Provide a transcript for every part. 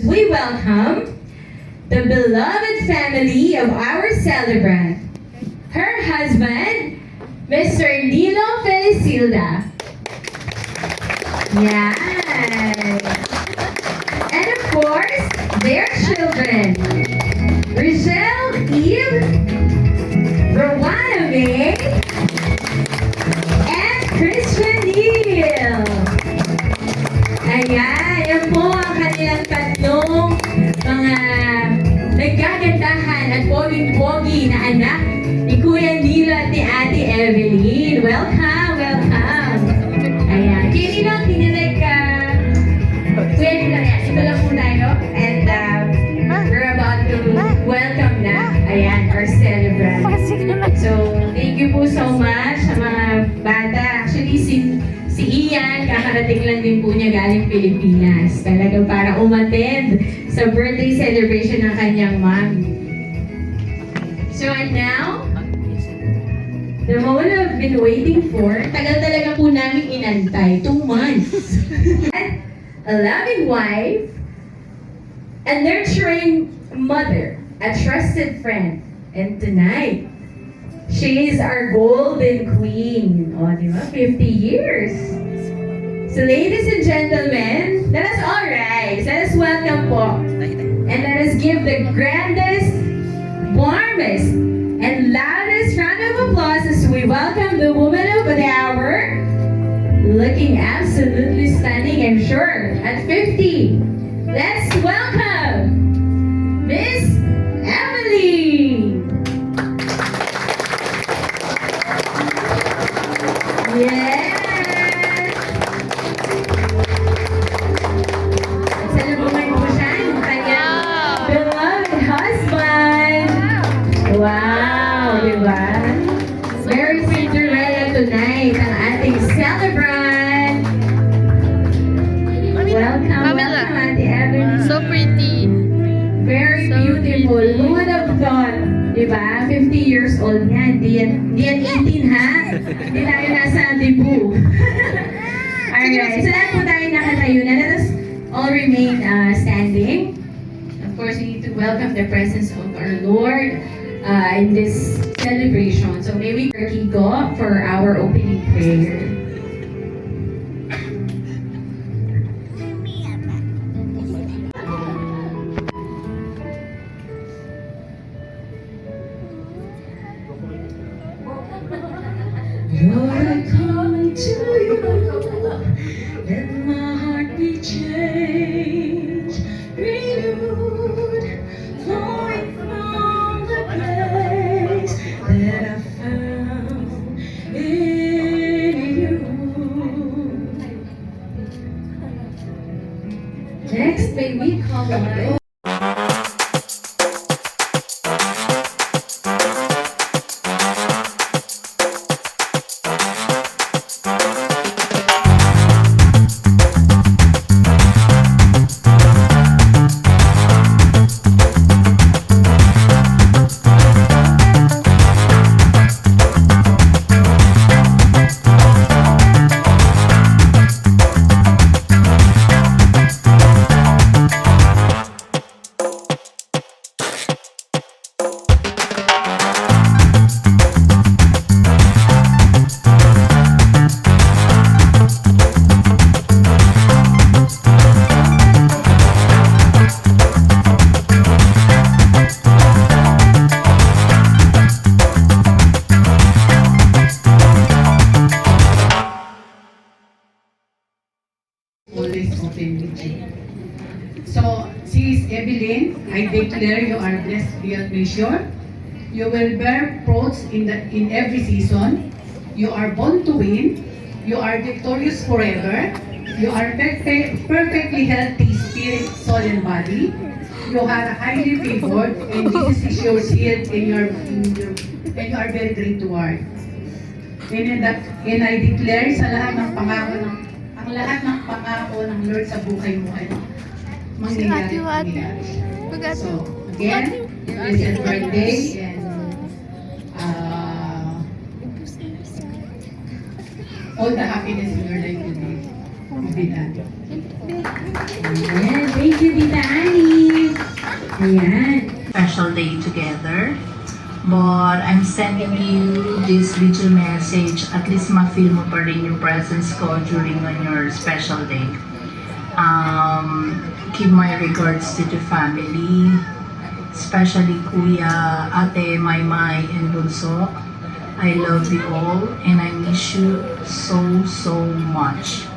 we welcome the beloved family of our celebrant, her husband, Mr. Nilo Felicilda. Yes. And of course, their children, Rochelle Eve, Rowana May, and Christian Neal. Ayan, yan po ang kanilang tatlong mga nagkagandahan at poging-pogi na anak ni Kuya Nilo at ni Ate Evelyn. Welcome, welcome. Ayan, Kuya Nilo, kinilig ka. Kuya Nilo, ito lang po tayo. And we're about to welcome na, ayan, our celebrant. So, thank you po so much sa mga bata. Actually, si Ian, kakarating lang din po niya galing Pilipinas. Talagang para umattend sa birthday celebration ng kanyang mom. So, and now, the moment I've been waiting for, tagal talaga po namin inantay, 2 months. A loving wife, a nurturing mother, a trusted friend, and tonight, she is our golden queen. O, di ba? 50 years. So, ladies and gentlemen, let us all rise. Let us welcome po. And let us give the grandest, warmest, and loudest round of applause as we welcome the woman of the hour, looking absolutely stunning and sure at 50. Let's welcome Miss Emily. Yes! Salubungin po siya yung kanyang beloved husband. Wow! Diba? Very Cinderella tonight ang ating celebrant. Welcome, welcome, Ate Evelyn. So pretty. Very So beautiful. pretty. Who would have thought? Diba? 50 years old nga. Di yan 18 ha? Hindi tayo nasa debut. Alright. So lahat po tayo nakatayo na. Let us all remain standing. Of course, we need to welcome the presence of our Lord in this celebration. So may we Kiko for our opening prayer. Lord, I come to you, let my heart be changed, renewed, flowing from the place that I found in you. Next, may we call on always open with you. So, sis Evelyn, I declare you are blessed beyond measure. You will bear fruits in every season. You are born to win. You are victorious forever. You are perfectly healthy spirit, soul, and body. You are highly favored, and Jesus is your shield and you are very great to work. And I declare sa lahat ng pangako ng Lord sa buhay mo ay mangyayari. So, again, it's your birthday and all the happiness in your life today will be done. Ayan, thank you, Tita Annie. Ayan. special day together. But I'm sending you this video message. At least ma-feel mo pa rin yung presence ko during on your special day. Give my regards to the family, especially Kuya, Ate, Maymay, and Bunso. I love you all and I miss you so much.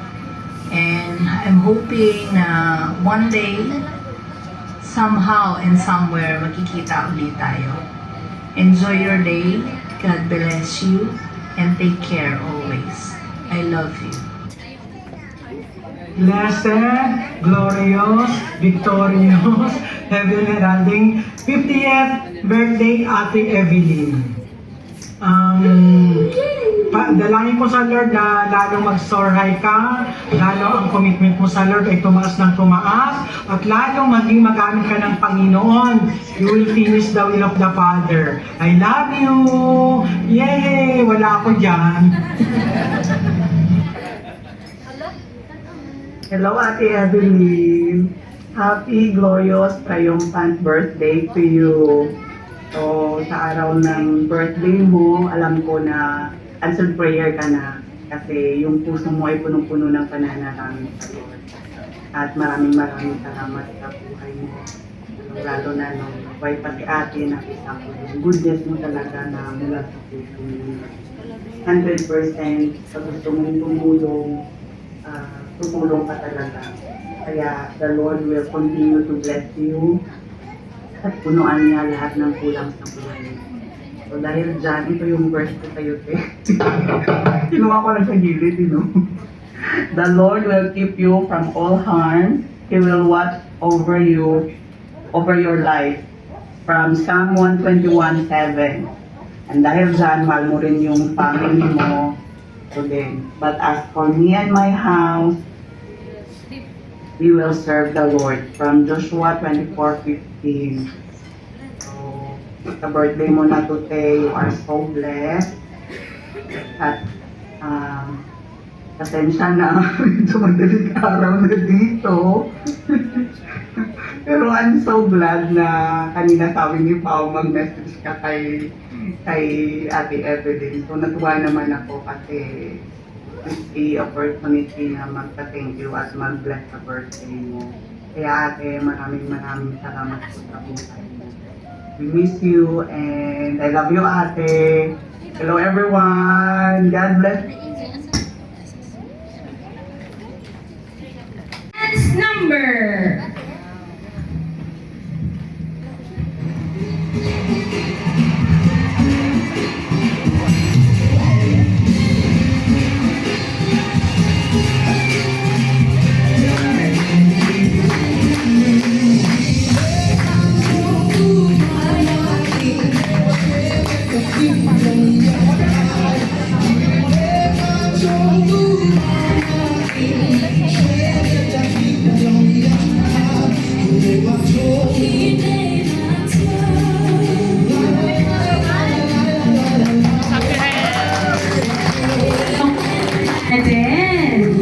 And I'm hoping na one day, somehow and somewhere, makikita ulit tayo. Enjoy your day. God bless you. And take care always. I love you. Blessed, glorious, victorious, heaven heralding 50th birthday, Ate Evelyn. Dalangin ko sa Lord na lalong mag-soar high ka, lalo ang commitment mo sa Lord ay tumaas ng tumaas, at lalong maging magamit ka ng Panginoon. You will finish the will of the Father. I love you! Yay! Wala ako dyan. Hello, Ate Evelyn. Happy, glorious, triumphant birthday to you. So, sa araw ng birthday mo, alam ko na answered prayer ka na kasi yung puso mo ay punong-puno ng pananalangin sa Lord. At maraming salamat sa buhay mo. Lalo na nung buhay pati ate, nakita ko yung goodness mo talaga na mula sa puso mo. 100% sa gusto mong tutulong ka talaga. Kaya the Lord will continue to bless you at punuan niya lahat ng kulang sa buhay. So dahil dyan, ito yung verse ko sa'yo, te. Kinuha ko lang sa gilid, The Lord will keep you from all harm. He will watch over you, over your life. From Psalm 121:7. And dahil dyan, mahal mo rin yung family mo. So then, but as for me and my house, we will serve the Lord. From Joshua 24:15. So, sa birthday mo na today, you are so blessed. At, pasensya na, medyo madaling araw na dito. Pero I'm so glad na kanina sabi ni Pao mag-message ka kay Ate Evelyn. So, natuwa naman ako kasi it's a opportunity na magpa-thank you at mag-bless sa birthday mo. Kaya ate, maraming salamat po sa buhay mo. We miss you and I love you ate. Hello everyone. God bless. Dance number. And then,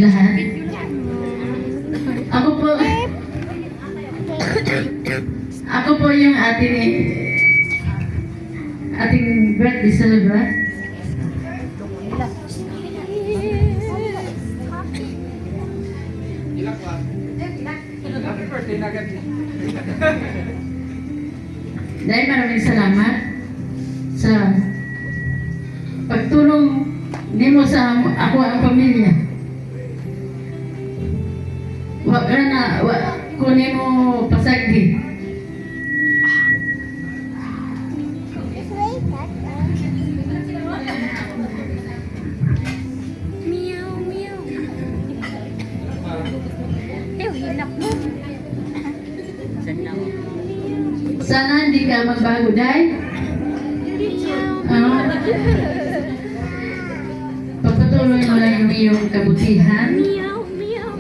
lahat. Ako po yung ating birthday celebrant. Dahil maraming salamat sa pagtulong nimo sa ako ang pamilya. Wa kunin mo pasagdi. Meow, meow. Hilak mo. Sana hindi ka magbago, Day. Pagpatuloy mo lang yung iyong kabutihan. Meow, meow.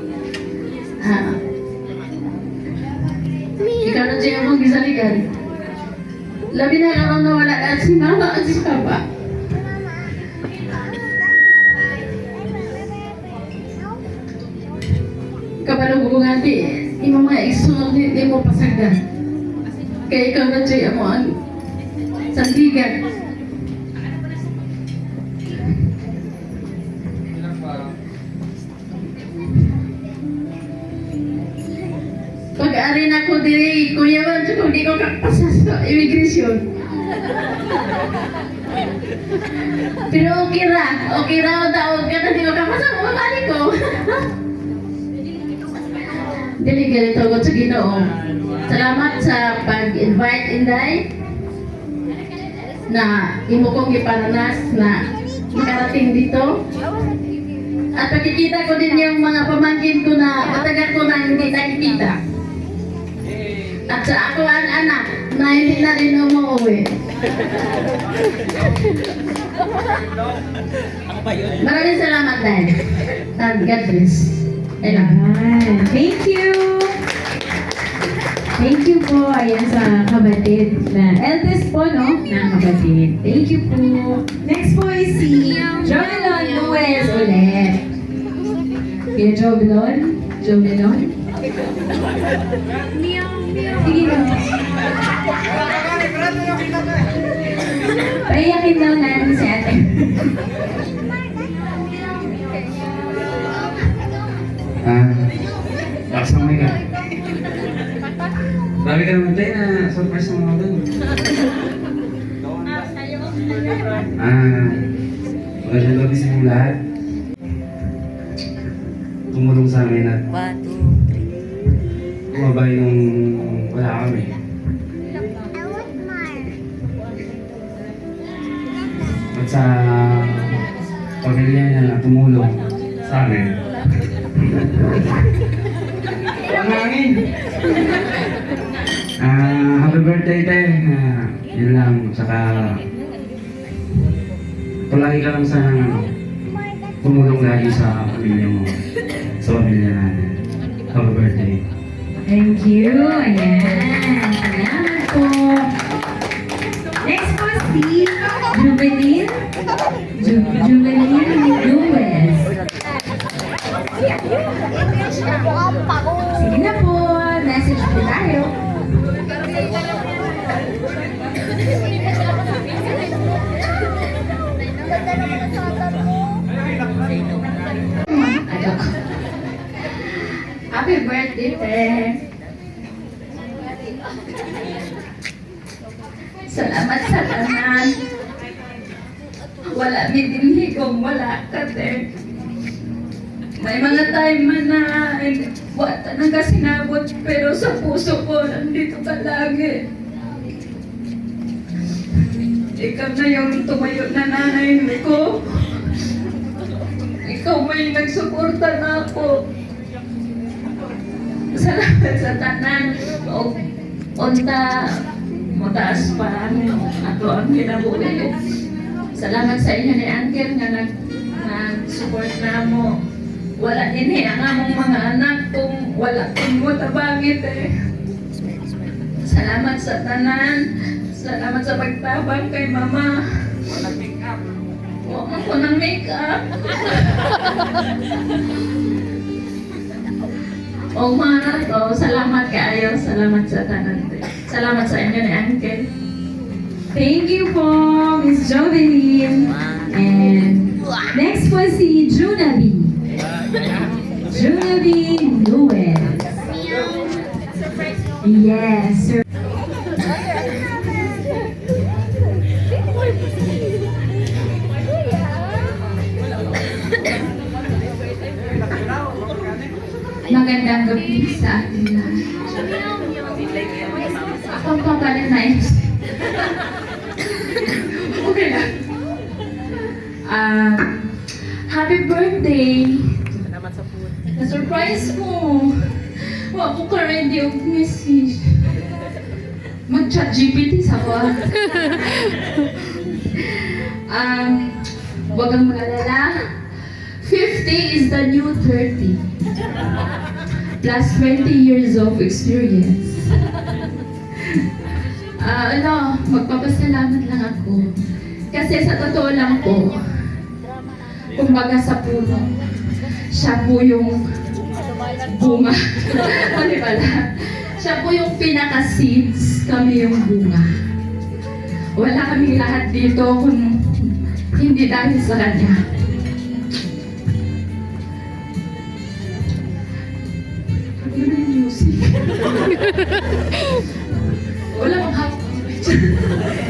Ikaw na siya mong gisaligan. Labi na lang ang nawala at si mama at si papa. Kabalo ko nga di, imo mga isunod di mo pasagdan. Kaya ikaw na siya mo ang sandigan. Pag-ari na ko diri, kuya man, kung di ko kapasas sa immigration. Pero okay ra ang taon ka na di ko kapasas, mabalik ko. Dili ganito ko sa Ginoo. Salamat sa pag-invite, Inday, na imo kong iparanas na makarating dito. At pagkikita ko din yung mga pamangkin ko na matagal ko na hindi nakikita. At sa ako ang anak na hindi na rin umuwi. Maraming salamat, Dad. And God bless. Ayan. Thank you! Thank you po. Ayan sa kapatid na eldest po, no? Na kapatid. Thank you po. Next po is si Jovelon Nuez ulit. Kaya Jovelon? Jovelon? Meow, meow. Sige lang. Paiyakin daw natin si ate. Lakas naman ka. Marami ka naman tayo na surprise ng mga doon. Magandang gabi sa inyong lahat. Tumulong sa amin at kumabay nung wala kami. At sa pamilya niya na tumulong sa amin. Ang hangin! Happy birthday tayo. Yun lang. Saka palagi ka lang sana tumulong lagi sa pamilya mo. Sa pamilya natin. Happy birthday. Thank you. Ayan. Salamat po. Next po si Juvenil. Juvenil Nuez. Sige na po. Message po tayo. Happy birthday, Te. Salamat sa tanan. Wala midinhi kung wala ka, Te. May mga time man na wala na ka sinabot, pero sa puso ko, nandito ka lagi. Ikaw na yung tumayo na nanay ko. Ikaw may nagsuporta na ako. Salamat sa tanan. O, unta, mataas pa ato ang kinabuhi. Salamat sa inyo ni Uncle nga nag-support na mo. Wala din ang among mga anak kung wala kong matabangit Salamat sa tanan. Salamat sa pagtabang kay Mama. Huwag man ko ng makeup. O mga to, salamat kaayo. Salamat sa tanan. Salamat sa inyo ni Uncle. Thank you po, Miss Jovelyn. And next po si Junavi. Junavi Lewis. Yes, sir. Magandang gabi sa atin lahat. Ako pa pala na Okay lang. Happy birthday! Na-surprise mo. Wa ko ka ready og message. Mag-chat GPT sa ko. Wag kang mag-alala. 50 is the new 30. Plus 20 years of experience. Magpapasalamat lang ako. Kasi sa totoo lang po, kumbaga sa puno, siya po yung bunga. Ano pala? Siya po yung pinaka-seeds, kami yung bunga. Wala kami lahat dito kung hindi dahil sa kanya. Ano yung music? Wala mong hawak.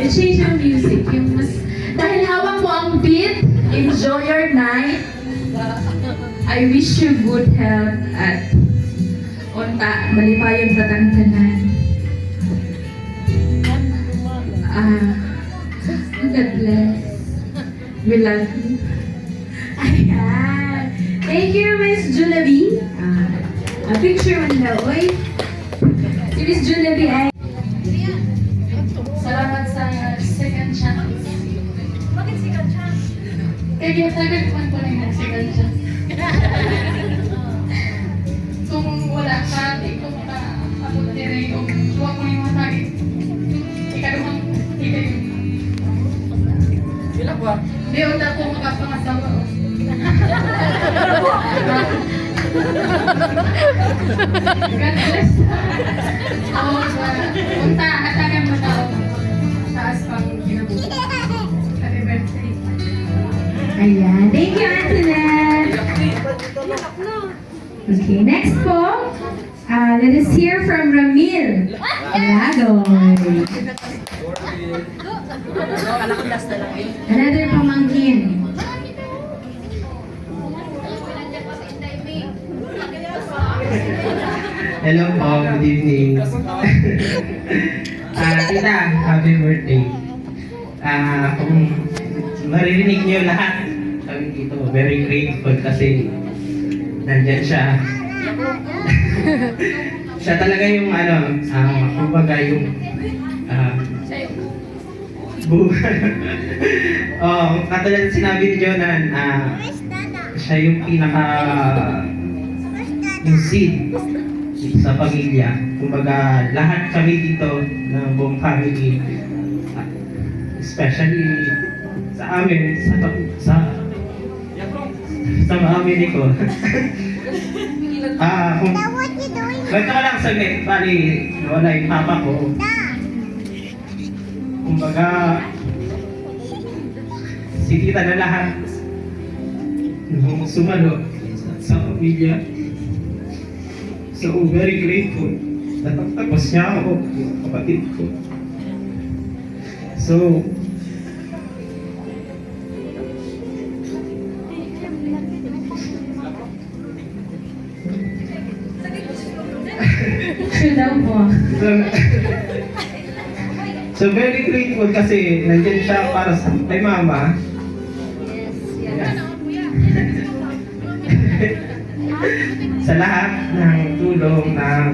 I-change yung music. Yung mas... Dahil hawak mo ang beat, enjoy your night. I wish you good health at malipayon sa tanan. God bless. We love you. Ayan. Thank you, Miss Julavi. A picture on the way. Si Miss Julavi ay... Salamat sa second chance. Bakit second chance? Kaya tagal ko na yung second chance. Kung wala ka, di ko makaabot din rin yung huwag mo yung matagin. Ikaduhang, ikaw yung... Bila ba? Di, wala ko makapangasawa. God bless. Punta, atagan mo tao. Taas pang ginabuti. Happy birthday. Ayan. Thank you, Antoinette. Okay, next po. Let us hear from Ramil Alagoy. Another pamangkin. Hello po, good evening. Tita, happy birthday. Kung maririnig niyo lahat, kami dito, very grateful kasi nandyan siya. Siya talaga yung kumbaga yung katulad sinabi ni Jonan, siya yung yung seed sa pamilya. Kumbaga, lahat kami dito ng buong family, especially sa amin, sa family ko. Kwento ko lang saglit, bali, wala yung papa ko. Kumbaga, si tita na lahat nung sumalo sa pamilya. So, very grateful. Natapos niya ako, yung kapatid ko. So, Sure daw po. so very grateful kasi nandyan siya para sa kay mama. Yes. Sa lahat ng tulong ng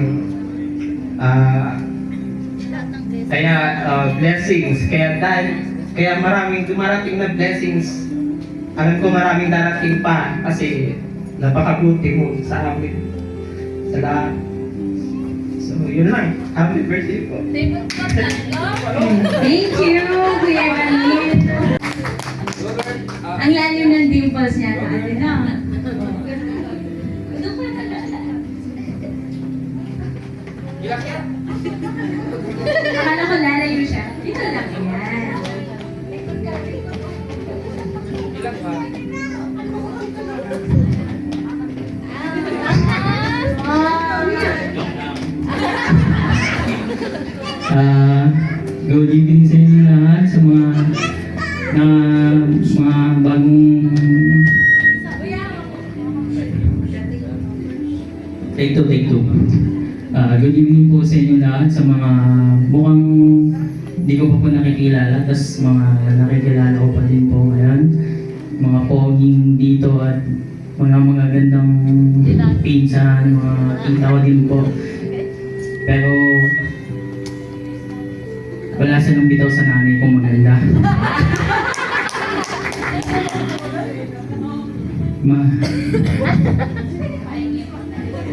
blessings, kaya maraming dumarating na blessings. Alam ko maraming darating pa kasi napakabuti mo sa amin, sa lahat. So yun lang, happy birthday po. Thank you, Kuya Ramil. Ang lalim ng dimples niya, ate, no? Akala ko lalayo siya. Dito lang yan. Good evening sa inyo lahat, sa mga bagong take two. Good evening po sa inyo lahat, sa mga mukhang hindi ko pa po nakikilala, tas mga nakikilala ko pa din po ngayon, mga poging dito at mga gandang pinsan, mga kita ko din po. Pero wala silang bitaw sa nanay kong maganda.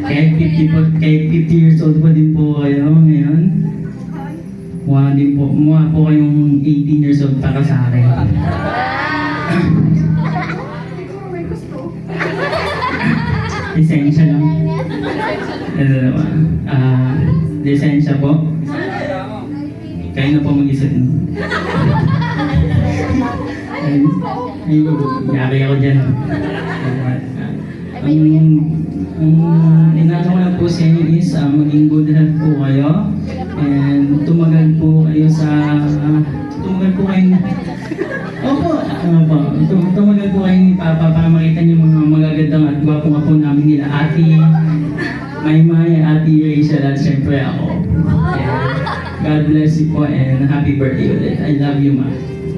Kahit 50 years old pa din po kayo ngayon. Mukha po kayong 18 years old para sa akin. Lisensya lang. Lisensya po. Kayo na po mag-isip nun. Ay, yari ako dyan. Ang inaano ko lang po sa inyo is maging good health po kayo. And tumagal po kayo tumagal po kayo ni Papa para makita niyo mga magagandang at gwapong apo namin nila Ate Maymay, Ate Rachel at syempre ako. God bless you po and happy birthday ulit. I love you, ma.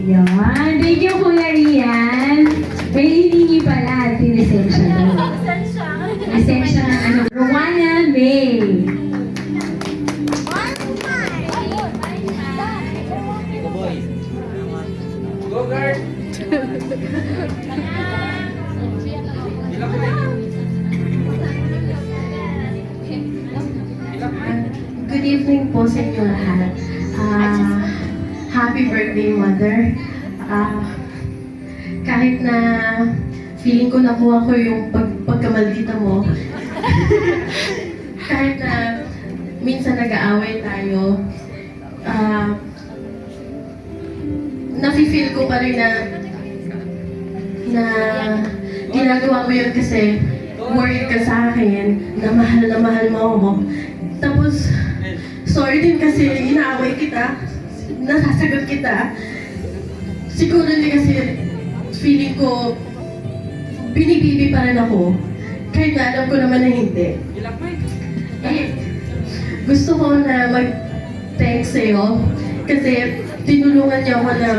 Yan. Thank you, Kuya Rian. May hiningi pala at lisensya doon. Lisensya ng ano? Rowana May. Good evening po sa inyo lahat. Happy birthday, Mother. Kahit na feeling ko nakuha ko yung pagkamaldita mo, kahit na minsan nag-aaway tayo, nafe-feel ko pa rin na ginagawa mo yun kasi worried ka sa akin, na mahal mo ako. Tapos, sorry din kasi inaaway kita, nasasagot kita. Siguro din kasi feeling ko binibibi pa rin ako, kahit na alam ko naman na hindi. Gusto ko na mag-thanks sa'yo kasi tinulungan niyo ako na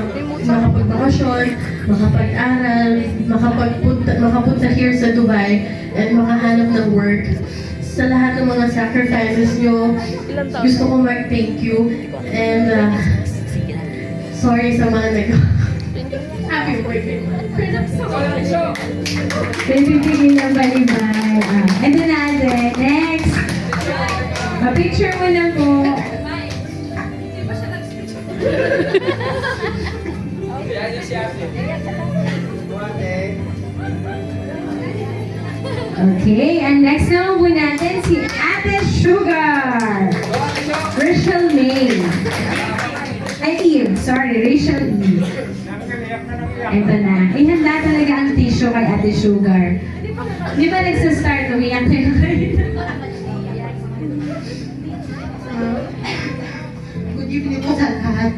makapagbakasyon, makapag-aral, makapunta here sa Dubai, and makahanap ng work. Sa lahat ng mga sacrifices niyo, gusto ko mag-thank you, and sorry sa mga Happy birthday. Bibigyan ng balibay. Ito na ate. Next. Pa-picture mo na po. Okay, and next naman po natin si Ate Sugar. Rachel May. Ay, Eve. Sorry, Rachel Eve. Ito na. Ihanda talaga ang tissue kay Ate Sugar. Di ba nagsastart? Umiyak na yun. Good evening po sa lahat.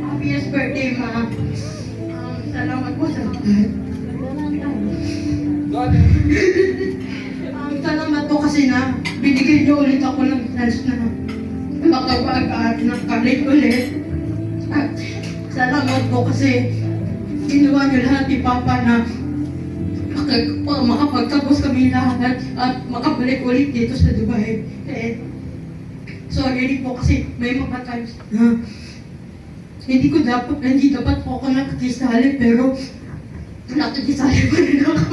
Happiest birthday, Ma. Salamat po sa lahat. Salamat po kasi na binigay niyo ulit ako ng chance na makapag-aaral ng college ulit. Salamat po kasi ginawa niyo lahat ni Papa na makapagtapos kami lahat at makabalik ulit dito sa Dubai. Sorry po kasi may mga times na hindi dapat po ako nakikisali, pero nakikisali pa rin ako.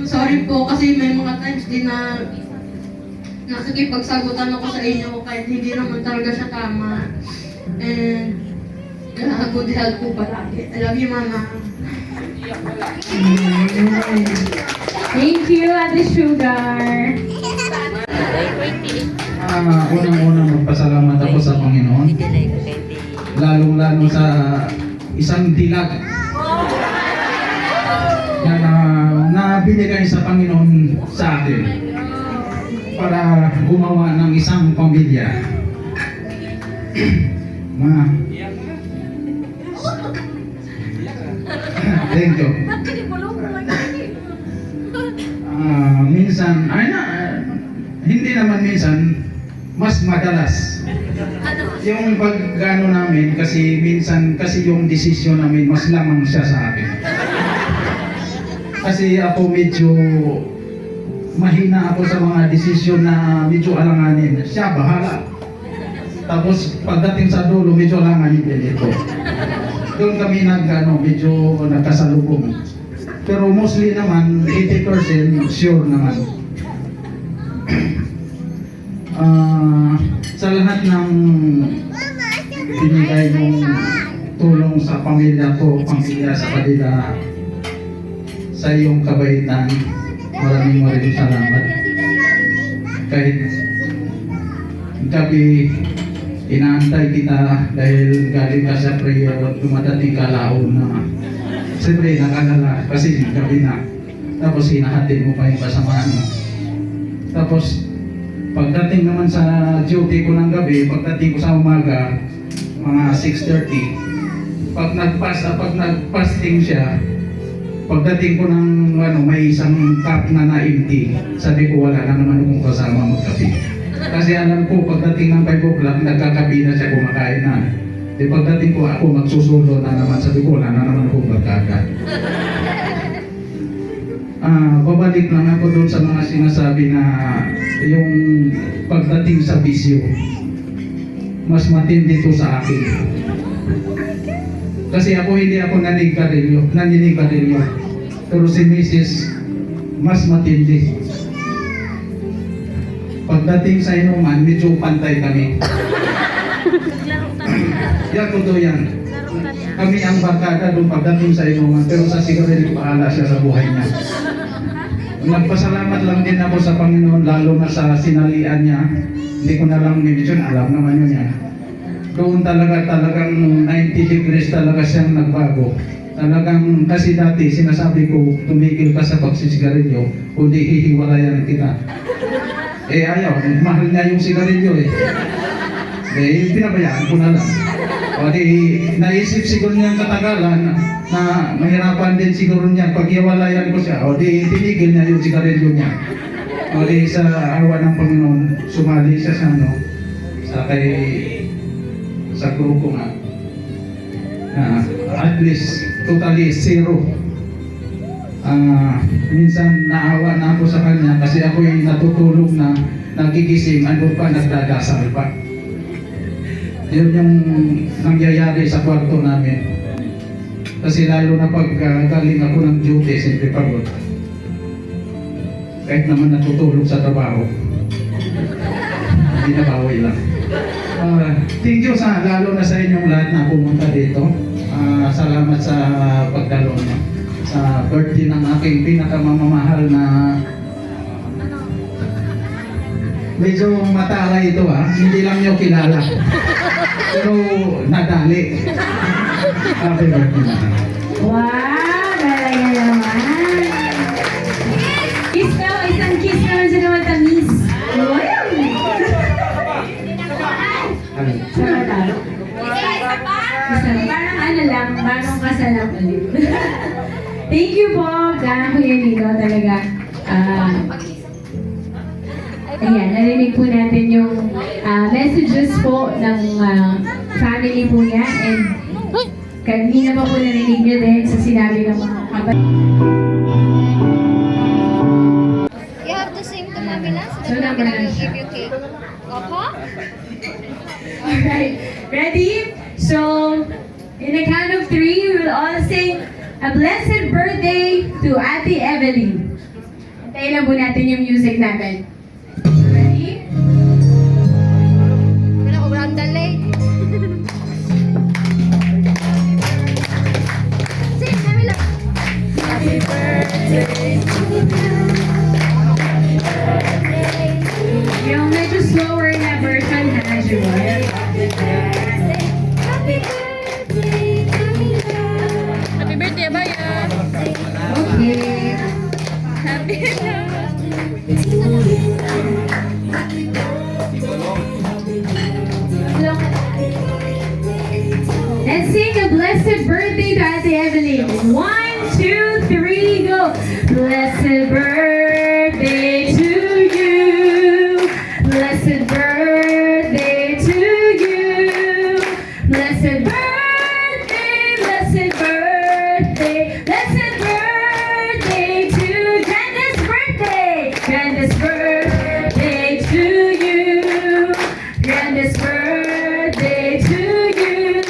Sorry po kasi may mga times din na nakikipagsagutan ako sa inyo kahit hindi naman talaga siya tama. And good health po palagi. I love you, Mama. Thank you, Ate Sugar. Unang-una magpasalamat ako sa Panginoon. Lalong-lalo sa isang dilag na binigay sa Panginoon sa atin para gumawa ng isang pamilya. Thank you. Minsan, hindi naman minsan, mas madalas. Yung pag-ano namin, kasi minsan, kasi yung desisyon namin, mas lamang siya sa akin. Kasi ako medyo mahina ako sa mga desisyon na medyo alanganin. Siya bahala. Tapos pagdating sa dulo, medyo alanganin din ito. Doon kami medyo nagkasalubong. Pero mostly naman, 80% sure naman. Sa lahat ng binigay mong tulong sa pamilya ko, pamilya sa kanila, sa iyong kabaitan, maraming salamat. Kahit gabi, inaantay kita dahil galing ka sa prayer, dumadating ka laon na siyempre nakalala kasi gabi na. Tapos hinahatid mo pa yung kasamahan mo. Tapos pagdating naman sa duty ko ng gabi, pagdating ko sa umaga, mga 6:30, pag nag-fasting siya, pagdating ko ng may isang cup na na-empty, sabi ko wala na naman akong kasama magkape. Kasi alam ko pagdating ng 5 o'clock, nagkakape na siya, kumakain na. Di pagdating ko ako magsusulo na naman, sabi ko wala na naman akong magkaka. Babalik lang ako doon sa mga sinasabi na yung pagdating sa bisyo, mas matindi to sa akin. Kasi ako hindi ako naninigarilyo. Pero si Mrs. mas matindi. Pagdating sa inuman, medyo pantay kami. Yan, totoo yan. Kami ang barkada doon pagdating sa inuman, pero sa sigarilyo pahala siya sa buhay niya. Nagpasalamat lang din ako sa Panginoon, lalo na sa sinalian niya. Hindi ko na lang mention, alam naman yun yan. Doon talagang 90 degrees talaga siyang nagbago. Talagang, kasi dati sinasabi ko, tumigil ka sa pagsisigarilyo, kundi hihiwalayan kita. Ayaw, mahal niya yung sigarilyo pinabayaan ko na lang. O naisip siguro niya katagalan na mahirapan din siguro niya pag iwalayan ko siya. O tinigil niya yung sigarilyo niya. O sa awa ng Panginoon, sumali siya sa grupo nga. At least totally zero. Minsan naawa na ako sa kanya kasi ako yung natutulog na nagigising, ano pa, nagdadasal pa. Yun yung nangyayari sa kwarto namin. Kasi lalo na pag galing ako ng duty, siyempre pagod. Kahit naman natutulog sa trabaho, binabawi lang. Thank you lalo na sa inyong lahat na pumunta dito. Salamat sa pagdalo niyo sa birthday ng aking pinakamamahal na medyo mataray ito hindi lang niyo kilala pero nadali. Happy birthday. Wow, talaga naman. Kiss ka, isang kiss naman sa naman tamis. Wow. Sama talo. Parang kasalam ulit. Thank you po, Kuya Lino, talaga. Ayan, narinig po natin yung messages po ng family po niya, and kanina pa po narinig niyo din sa sinabi ng mga kapatid. You have to sing to Mami na. So, number I will nine. give you cake. Opo? Alright, ready? So, in the count of 3, we will all sing a blessed birthday to Ate Evelyn. Tayo na po natin yung music natin. Ready? Wala ko brandale. Sing, kami lang. Happy birthday to you. Yung medyo slower na version ha, Jewel. Happy birthday to you. Happy birthday ba yan? Okay. Happy birthday. And sing a blessed birthday to Ate Evelyn. 1, 2, 3, go. Blessed birthday to you. Blessed birthday to you. Blessed birthday, blessed birthday, blessed birthday to Candace's birthday. Candace's birthday to you. Candace's birthday to you.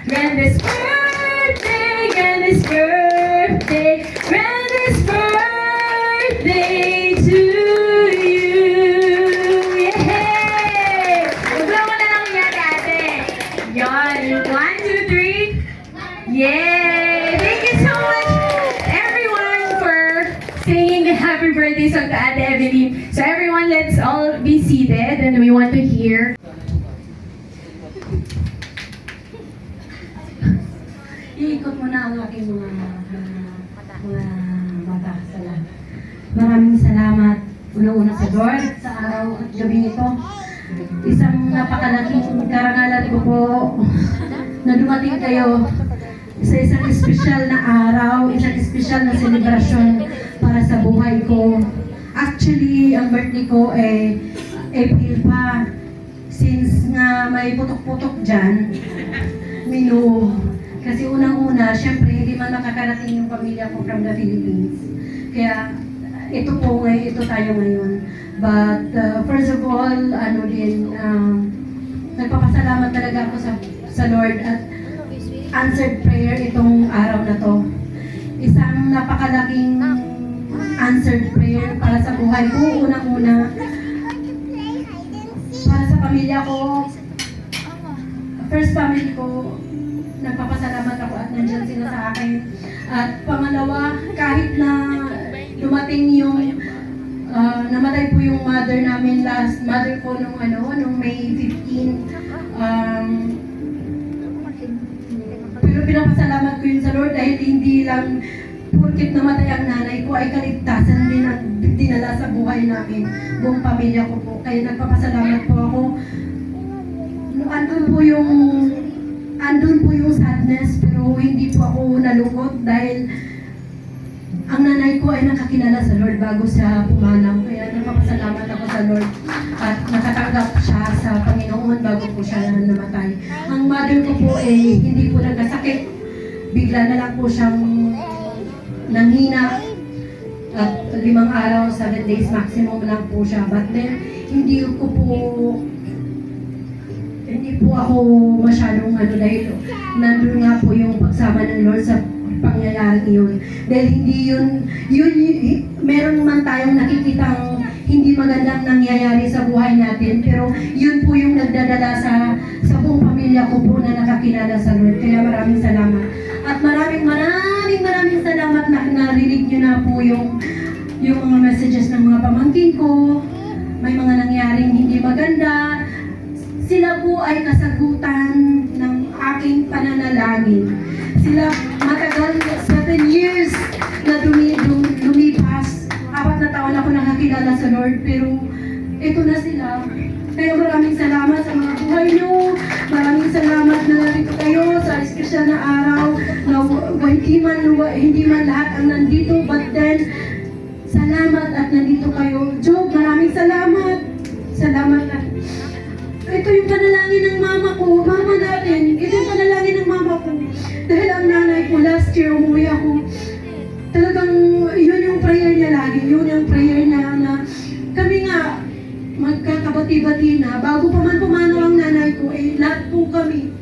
Candace's birthday, Candace's birthday, Candace's birthday to you. Yay! Huwag mo na lang yan, ate. Yon. 1, 2, 3. Yay! Thank you so much, everyone, for singing the happy birthday song to Ate Evelyn. So everyone, let's all be seated and we want to hear. Iikot mo na ang aking mga mata sa lahat. Maraming salamat una-una sa Lord sa araw at gabi nito. Isang napakalaking karangalan ko po na dumating kayo sa isang espesyal na araw, isang espesyal na selebrasyon para sa buhay ko. Actually, ang birthday ko ay April pa. Since nga may putok-putok dyan, minu. Kasi unang-una, syempre, hindi man makakarating yung pamilya ko from the Philippines. Kaya, ito po ngayon, ito tayo ngayon. But, first of all, nagpapasalamat talaga ako sa Lord at answered prayer itong araw na to. Isang napakalaking answered prayer para sa buhay ko. Unang-una, para sa pamilya ko, first family ko, nagpapasalamat ako at nandiyan sila sa akin. At pangalawa, kahit na dumating yung namatay po yung mother namin mother ko nung May 15. Pero pinapasalamat ko yun sa Lord dahil hindi lang porkit namatay ang nanay ko ay kaligtasan din ang dinala sa buhay namin, buong pamilya ko po. Kaya nagpapasalamat po ako. Andun po yung sadness, pero hindi po ako nalungkot dahil ang nanay ko ay nakakilala sa Lord bago siya pumanaw. Kaya nagpapasalamat ako sa Lord at nakatanggap siya sa Panginoon bago po siya namatay. Ang mother ko po ay hindi po nagkasakit. Bigla na lang po siyang nanghina at 5 araw, 7 days maximum lang po siya. But then, hindi po ako masyadong dahil nandun nga po yung pagsama ng Lord sa pangyayaring yun. Dahil hindi yun, meron man tayong nakikitang hindi magandang nangyayari sa buhay natin, pero yun po yung nagdadala sa buong pamilya ko po na nakakilala sa Lord. Kaya maraming salamat. At maraming salamat na narinig nyo na po yung mga messages ng mga pamangkin ko. May mga nangyaring hindi maganda. Sila po ay kasagutan ng aking pananalangin. Sila matagal, 7 years na lumipas. 4 na taon ako nakakilala sa Lord, pero ito na sila. Kaya maraming salamat sa mga buhay nyo. Maraming salamat na narito kayo sa espesyal na araw na hindi man lahat ang nandito, but then, salamat at nandito kayo. Job, maraming salamat. Salamat at ito yung panalangin ng mama ko, mama natin. Ito yung panalangin ng mama ko. Dahil ang nanay ko, last year, umuwi ako. Talagang, yun yung prayer niya lagi. Yun yung prayer niya na kami nga, magkakabati-bati na. Bago pa man pumanaw ang nanay ko, lahat po kami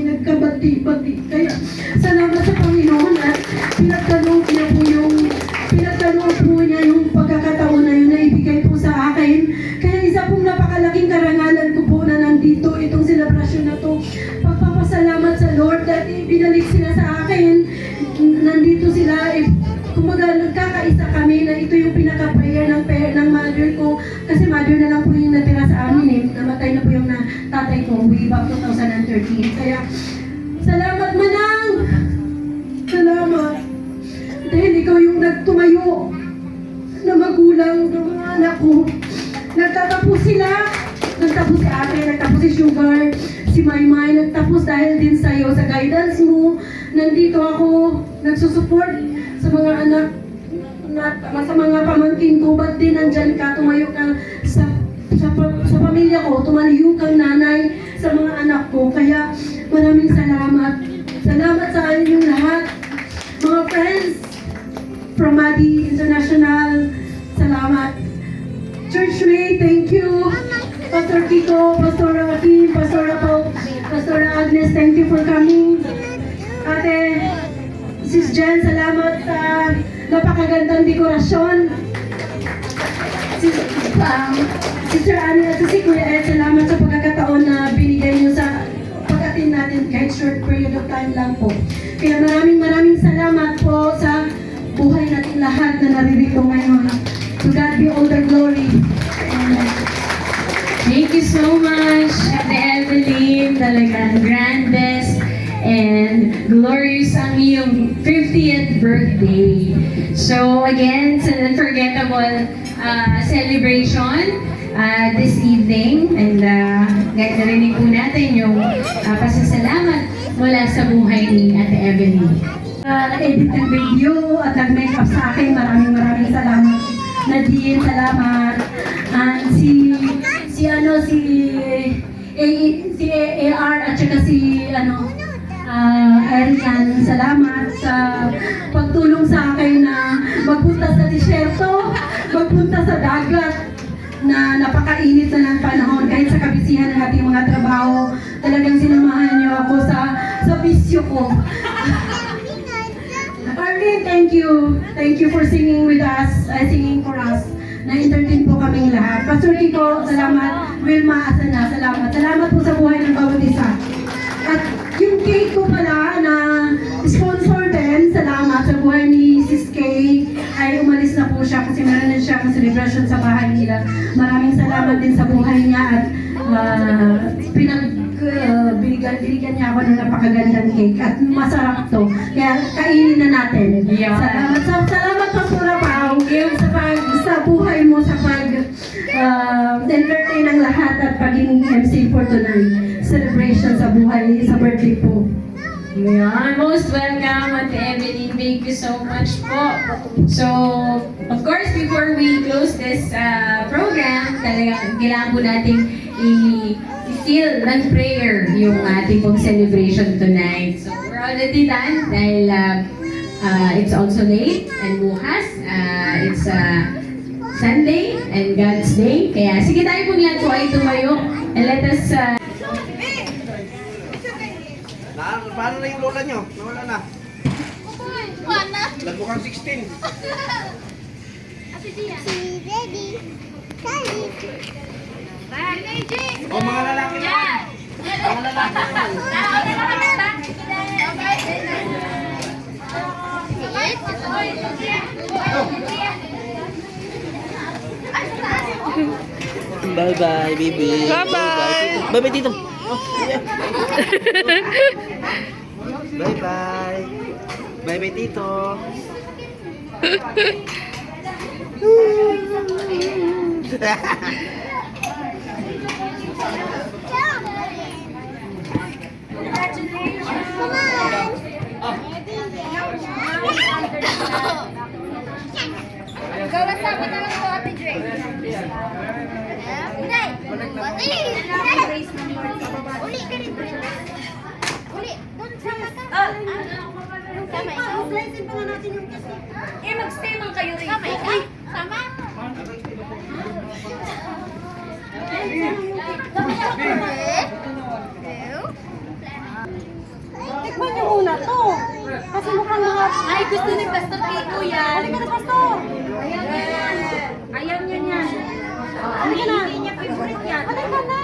nagkabati-bati. Kaya, salamat sa Panginoon at pinagtanong niya po yung po niya yung pagkakataon na yun na ibigay po sa akin. Kaya isa pong napakalaking karangalan ko po na nandito itong selebrasyon na to. Pagpapasalamat sa Lord dahil binalik sila sa akin. Nandito sila, kumaga nagkakaisa kami na ito yung pinaka-prayer ng mother ko. Kasi mother na lang po yung natira sa amin eh. Namatay na po yung tatay ko way back 2013. Kaya, salamat Manang! Salamat! Dahil ikaw yung nagtumayo na magulang ng mga anak ko. Nagtatapos sila. Nagtapos si ate, nagtapos si Sugar, si Maymay, nagtapos dahil din sa'yo, sa guidance mo. Nandito ako, nagsusupport sa mga anak, sa mga pamangkin ko. Ba't din nandyan ka, tumayo ka sa pamilya ko, tumayo kang nanay sa mga anak ko. Kaya maraming salamat. Salamat sa inyong lahat. Mga friends, from Madi International, salamat. Church Way, thank you. Pastor Kiko, Pastor Joaquin, Pastor Paul, Pastor Agnes, thank you for coming. Ate, Sis Jen, salamat sa napakagandang dekorasyon. Sister Annie at si Kuya Ed, salamat sa pagkakataon na binigay niyo sa pag-attend natin kahit short period of time lang po. Kaya maraming salamat po sa buhay natin lahat na naririto ngayon. To God be all the glory. Amen. Thank you so much, Ate Evelyn. Talagang grandest and glorious ang iyong 50th birthday. So again, it's an unforgettable celebration this evening. And narinig po natin yung pasasalamat mula sa buhay ni Ate Evelyn. Edit ng video at nag-makeup sa akin. Maraming salamat. Nadine, salamat. And si AR at saka si Arian, salamat sa pagtulong sa akin na magpunta sa disyerto, magpunta sa dagat na napakainit na ng panahon kahit sa kabisihan ng ating mga trabaho. Talagang sinamahan niyo ako sa bisyo ko. Arlene, thank you. Thank you for singing with us, singing for us. Na-entertain po kaming lahat. Pastor Kiko, salamat. Wilma Asana, salamat. Salamat po sa buhay ng bawat isa. At yung cake ko pala na sponsor din, salamat sa buhay ni Sis Kay. Ay umalis na po siya kasi meron na siya ng celebration sa bahay nila. Maraming salamat din sa buhay niya at binigyan niya ako ng napakagandang cake at masarap to. Kaya kainin na natin. Yeah. Salamat Pastor Pao sa buhay mo sa entertain ng lahat at pagiging MC for tonight. Celebration sa buhay, sa birthday po. Ngayon, most welcome Ate Evelyn. Thank you so much po. So, of course, before we close this program, talagang kailangan po natin i-seal ng prayer yung ating pong celebration tonight. So, we're already done dahil it's also late and bukas. It's Sunday and God's Day. Kaya sige tayo pong lahat po ay tumayo and let us Paano na yung lola nyo? Nawala na. Lagbukang 16. Si Daddy. Daddy. O mga lalaki naman. Mga lalaki naman. Bye-bye, baby. Bye-bye. Bye-bye dito. Bye-bye. Bye-bye dito. Kasama na lang po, Ate Dre. Hindi. Uli ka rin. Uli. Doon sa mata. Sama ikaw. Slicein pa nga natin yung kasi. Mag-stay man kayo rin. Sama ikaw. Sama. Tikman niyo muna to. Kasi mukhang mga Ay, gusto ni Pastor Kiko yan. Halika na, Pastor. Ayaw niya yan. Halika na. Hindi niya favorite yan. Halika na.